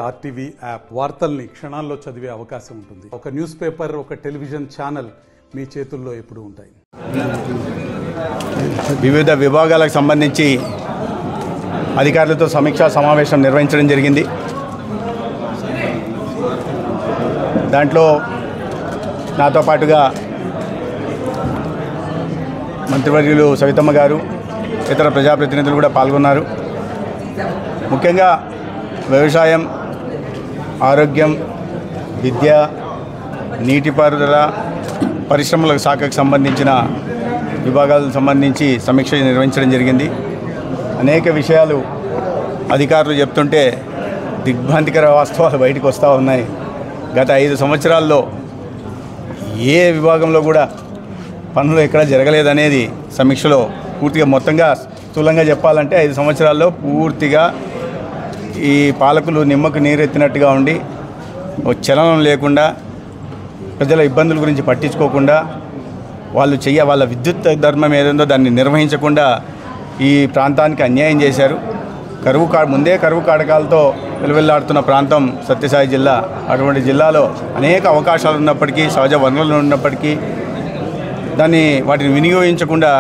RTV app వార్తల్ని క్షణాల్లో చదివే అవకాశం ఉంటుంది. ఒక న్యూస్ పేపర్, ఒక టెలివిజన్ ఛానల్ మీ చేతుల్లో ఎప్పుడూ ఉంటాయి. వివిధ విభాగాలకు సంబంధించి అధికారులతో సమీక్షా సమావేశం నిర్వహించడం జరిగింది. దాంట్లో నాతో పాటుగా మంత్రివర్యులు సవితమ్మ గారు, ఇతర ప్రజాప్రతినిధులు కూడా పాల్గొన్నారు. ముఖ్యంగా వ్యవసాయం, ఆరోగ్యం, విద్య, నీటిపారుదల, పరిశ్రమల శాఖకు సంబంధించిన విభాగాలకు సంబంధించి సమీక్ష నిర్వహించడం జరిగింది. అనేక విషయాలు అధికారులు చెప్తుంటే దిగ్భ్రాంతికర వాస్తవాలు బయటకు వస్తూ ఉన్నాయి. గత 5 సంవత్సరాల్లో ఏ విభాగంలో కూడా పనులు ఎక్కడా జరగలేదనేది సమీక్షలో పూర్తిగా మొత్తంగా స్థూలంగా చెప్పాలంటే 5 సంవత్సరాల్లో పూర్తిగా ఈ పాలకులు నిమ్మకు నీరెత్తినట్టుగా ఉండి చలనం లేకుండా, ప్రజల ఇబ్బందుల గురించి పట్టించుకోకుండా, వాళ్ళ విద్యుత్ ధర్మం ఏదో దాన్ని నిర్వహించకుండా ఈ ప్రాంతానికి అన్యాయం చేశారు. ముందే కరువు కాటకాలతో వెలువెల్లాడుతున్న ప్రాంతం సత్యసాయి జిల్లా. అటువంటి జిల్లాలో అనేక అవకాశాలు ఉన్నప్పటికీ, సహజ వనరులు ఉన్నప్పటికీ వాటిని వినియోగించకుండా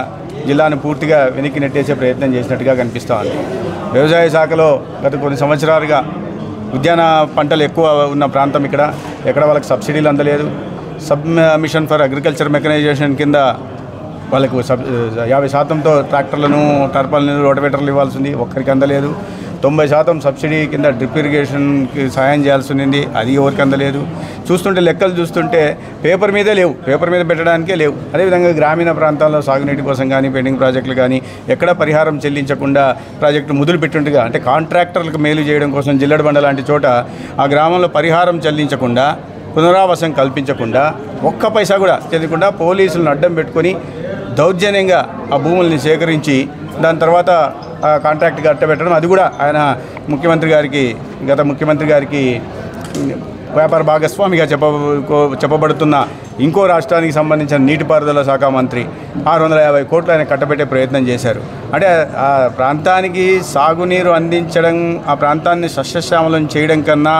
జిల్లాను పూర్తిగా వెనక్కి నెట్టేసే ప్రయత్నం చేసినట్టుగా కనిపిస్తూ ఉంది. వ్యవసాయ శాఖలో గత కొన్ని సంవత్సరాలుగా ఉద్యాన పంటలు ఎక్కువ ఉన్న ప్రాంతం ఇక్కడ. ఎక్కడ వాళ్ళకి సబ్సిడీలు అందలేదు. మిషన్ ఫర్ అగ్రికల్చర్ మెకనైజేషన్ కింద వాళ్ళకు 50%తో ట్రాక్టర్లను, టర్పల్ని, రోటవేటర్లు ఇవ్వాల్సి ఉంది, ఒక్కరికి అందలేదు. 90% సబ్సిడీ కింద డ్రిప్ ఇరిగేషన్కి సహాయం చేయాల్సి ఉంది, అది ఎవరికి అందలేదు. చూస్తుంటే లెక్కలు చూస్తుంటే పేపర్ మీదే లేవు, పేపర్ మీద పెట్టడానికే లేవు. అదేవిధంగా గ్రామీణ ప్రాంతాల్లో సాగునీటి కోసం కానీ, పెండింగ్ ప్రాజెక్టులు కానీ ఎక్కడ పరిహారం చెల్లించకుండా ప్రాజెక్టు మొదలు పెట్టుండగా, అంటే కాంట్రాక్టర్లకు మేలు చేయడం కోసం జిల్లెడబండ లాంటి చోట ఆ గ్రామంలో పరిహారం చెల్లించకుండా, పునరావాసం కల్పించకుండా, ఒక్క పైసా కూడా చెందకుండా పోలీసులను అడ్డం పెట్టుకొని దౌర్జన్యంగా ఆ భూముల్ని సేకరించి దాని తర్వాత కాంట్రాక్ట్గా అట్టబెట్టడం, అది కూడా ఆయన గత ముఖ్యమంత్రి గారికి వ్యాపార భాగస్వామిగా చెప్పబడుతున్న ఇంకో రాష్ట్రానికి సంబంధించిన నీటిపారుదల శాఖ మంత్రి 650 కోట్లు ఆయన కట్టబెట్టే ప్రయత్నం చేశారు. అంటే ఆ ప్రాంతానికి సాగునీరు అందించడం, ఆ ప్రాంతాన్ని సస్యశ్యామలం చేయడం కన్నా,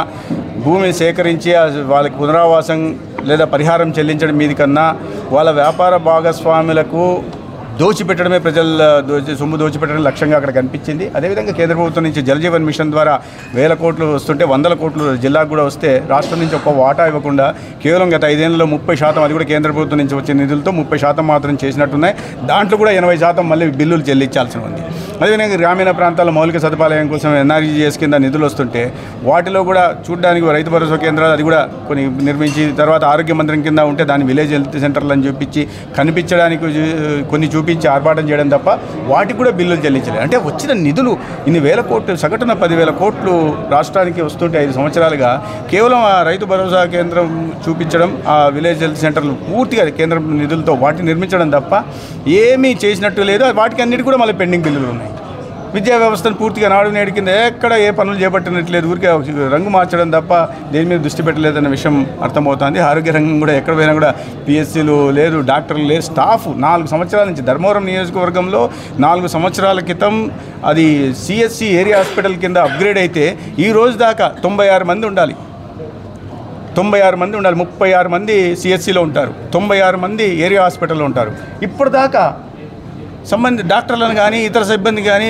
భూమిని సేకరించి వాళ్ళకి పునరావాసం లేదా పరిహారం చెల్లించడం మీది కన్నా వాళ్ళ వ్యాపార భాగస్వాములకు దోచిపెట్టడమే, సొమ్ము దోచిపెట్టడం లక్ష్యంగా అక్కడ కనిపించింది. అదేవిధంగా కేంద్ర ప్రభుత్వం నుంచి జలజీవన్ మిషన్ ద్వారా 1000 కోట్లు వస్తుంటే 100 కోట్లు జిల్లాకు కూడా వస్తే రాష్ట్రం నుంచి ఒక్క వాటా ఇవ్వకుండా కేవలం గత 5 ఏళ్లలో 30%, అది కూడా కేంద్ర ప్రభుత్వం నుంచి వచ్చే నిధులతో 30% మాత్రం చేసినట్టున్నాయి. దాంట్లో కూడా 80% మళ్ళీ బిల్లులు చెల్లించాల్సి ఉంది. అదేవిధంగా గ్రామీణ ప్రాంతాల మౌలిక సదుపాయాల కోసం ఎన్ఆర్జీఎస్ కింద నిధులు వస్తుంటే వాటిలో కూడా చూడడానికి రైతు భరోసా కేంద్రాలు అది కూడా కొన్ని నిర్మించి, తర్వాత ఆరోగ్య మంత్రం కింద ఉంటే దాన్ని విలేజ్ హెల్త్ సెంటర్లు అని చూపించి కనిపించడానికి కొన్ని చూపించి ఆర్భాటం చేయడం తప్ప వాటికి కూడా బిల్లులు చెల్లించలేదు. అంటే వచ్చిన నిధులు ఇన్ని 1000 కోట్లు, సగటున 10,000 కోట్లు రాష్ట్రానికి వస్తుంటే 5 సంవత్సరాలుగా కేవలం ఆ రైతు భరోసా కేంద్రం చూపించడం, ఆ విలేజ్ హెల్త్ సెంటర్లు పూర్తిగా కేంద్ర నిధులతో వాటిని నిర్మించడం తప్ప ఏమీ చేసినట్టు లేదు. వాటికి అన్నిటి కూడా మళ్ళీ పెండింగ్ బిల్లులు ఉన్నాయి. విద్యా వ్యవస్థను పూర్తిగా నాడు నేడు కింద ఎక్కడ ఏ పనులు చేపట్టినట్లేదు, ఊరికే రంగు మార్చడం తప్ప దేని మీద దృష్టి పెట్టలేదన్న విషయం అర్థమవుతుంది. ఆరోగ్య రంగం కూడా ఎక్కడ పోయినా కూడా పిఎస్సీలు లేదు, డాక్టర్లు లేదు, స్టాఫ్ 4 సంవత్సరాల నుంచి ధర్మవరం నియోజకవర్గంలో 4 సంవత్సరాల క్రితం అది సిఎస్సి ఏరియా హాస్పిటల్ కింద అప్గ్రేడ్ అయితే ఈ రోజు దాకా 96 మంది ఉండాలి. 36 మంది సిఎస్సిలో ఉంటారు, 96 మంది ఏరియా హాస్పిటల్లో ఉంటారు. ఇప్పటిదాకా డాక్టర్లను కానీ, ఇతర సిబ్బంది కానీ,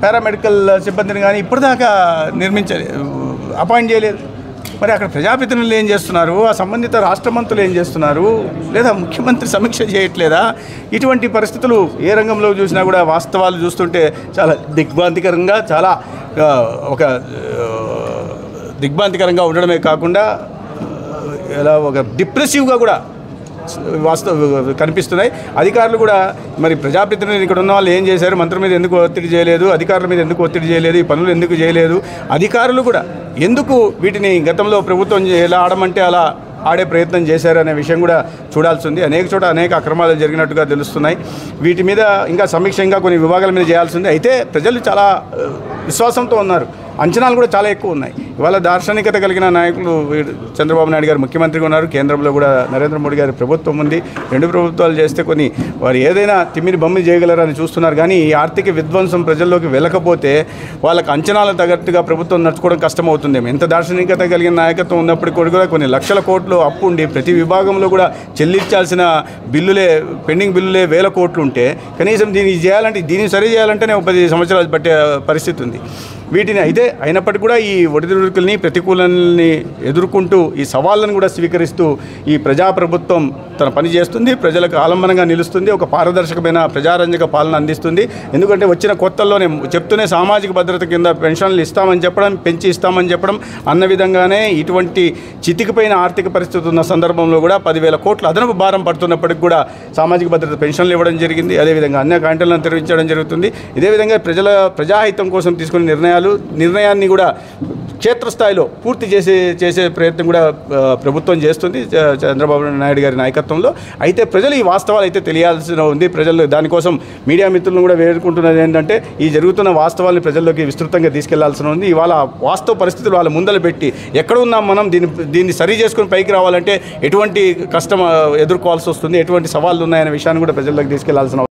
పారామెడికల్ సిబ్బందిని కానీ ఇప్పటిదాకా అపాయింట్ చేయలేదు. మరి అక్కడ ప్రజాప్రతినిధులు ఏం చేస్తున్నారు, ఆ సంబంధిత రాష్ట్ర మంత్రులు ఏం చేస్తున్నారు, లేదా ముఖ్యమంత్రి సమీక్ష చేయట్లేదా? ఇటువంటి పరిస్థితులు ఏ రంగంలో చూసినా కూడా వాస్తవాలు చూస్తుంటే చాలా దిగ్భ్రాంతికరంగా ఉండడమే కాకుండా ఒక డిప్రెసివ్గా కూడా కనిపిస్తున్నాయి. అధికారులు కూడా మరి ప్రజాప్రతినిధులు ఇక్కడ ఉన్న వాళ్ళు ఏం చేశారు, మంత్రుల మీద ఎందుకు ఒత్తిడి చేయలేదు, అధికారుల మీద ఎందుకు ఒత్తిడి చేయలేదు, ఈ పనులు ఎందుకు చేయలేదు, అధికారులు కూడా ఎందుకు వీటిని గతంలో ప్రభుత్వం ఎలా ఆడమంటే అలా ఆడే ప్రయత్నం చేశారు అనే విషయం కూడా చూడాల్సి ఉంది. అనేక చోట అనేక అక్రమాలు జరిగినట్టుగా తెలుస్తున్నాయి. వీటి మీద ఇంకా సమీక్ష కొన్ని విభాగాల మీద చేయాల్సి ఉంది. అయితే ప్రజలు చాలా విశ్వాసంతో ఉన్నారు. అంచనాలు కూడా చాలా ఎక్కువ ఉన్నాయి. ఇవాళ దార్శనికత కలిగిన నాయకులు చంద్రబాబు నాయుడు గారు ముఖ్యమంత్రిగా ఉన్నారు, కేంద్రంలో కూడా నరేంద్ర మోడీ గారి ప్రభుత్వం ఉంది. రెండు ప్రభుత్వాలు చేస్తే కొన్ని వారు ఏదైనా తిమ్మిని బమ్మి చేయగలరని చూస్తున్నారు. కానీ ఈ ఆర్థిక విధ్వంసం ప్రజల్లోకి వెళ్ళకపోతే వాళ్ళకి అంచనాలు తగ్గట్టుగా ప్రభుత్వం నడుచుకోవడం కష్టమవుతుందేమో. ఎంత దార్శనికత కలిగిన నాయకత్వం ఉన్నప్పటికీ కూడా కొన్ని లక్షల కోట్లు అప్పు ఉండి ప్రతి విభాగంలో కూడా చెల్లించాల్సిన బిల్లులే, పెండింగ్ బిల్లులే వేల కోట్లు ఉంటే కనీసం దీన్ని సరి చేయాలంటేనే 10 సంవత్సరాలు పట్టే పరిస్థితి ఉంది. వీటిని అయితే అయినప్పటికీ కూడా ఈ ఒడిదుడుకుల్ని, ప్రతికూలాలని ఎదుర్కొంటూ ఈ సవాళ్ళను కూడా స్వీకరిస్తూ ఈ ప్రజాప్రభుత్వం తన పని చేస్తుంది, ప్రజలకు ఆలంబనంగా నిలుస్తుంది, ఒక పారదర్శకమైన ప్రజారంజక పాలన అందిస్తుంది. ఎందుకంటే వచ్చిన కొత్తల్లోనే చెప్తూనే సామాజిక భద్రత కింద పెన్షన్లు ఇస్తామని చెప్పడం, పెంచి ఇస్తామని చెప్పడం అన్న విధంగానే ఇటువంటి చితికిపోయిన ఆర్థిక పరిస్థితి ఉన్న సందర్భంలో కూడా 10,000 కోట్ల అదనపు భారం పడుతున్నప్పటికి కూడా సామాజిక భద్రత పెన్షన్లు ఇవ్వడం జరిగింది. అదేవిధంగా అన్ని క్యాంటీన్లను తెరవించడం జరుగుతుంది. ఇదే విధంగా ప్రజాహితం కోసం తీసుకునే నిర్ణయాన్ని కూడా క్షేత్రస్థాయిలో పూర్తి చేసే ప్రయత్నం కూడా ప్రభుత్వం చేస్తుంది చంద్రబాబు నాయుడు గారి నాయకత్వంలో. అయితే ప్రజలు ఈ వాస్తవాలు అయితే తెలియాల్సి ఉంది. ప్రజలు దానికోసం మీడియా మిత్రులను కూడా వేడుకుంటున్నది ఏంటంటే ఈ జరుగుతున్న వాస్తవాల్ని ప్రజల్లోకి విస్తృతంగా తీసుకెళ్లాల్సి ఉంది. ఇవాళ వాస్తవ పరిస్థితులు వాళ్ళ ముందర పెట్టి ఎక్కడ ఉన్నాం మనం, దీన్ని సరి చేసుకుని పైకి రావాలంటే ఎటువంటి కష్టం ఎదుర్కోవాల్సి వస్తుంది, ఎటువంటి సవాళ్ళు ఉన్నాయనే విషయాన్ని కూడా ప్రజల్లోకి తీసుకెళ్లాల్సిన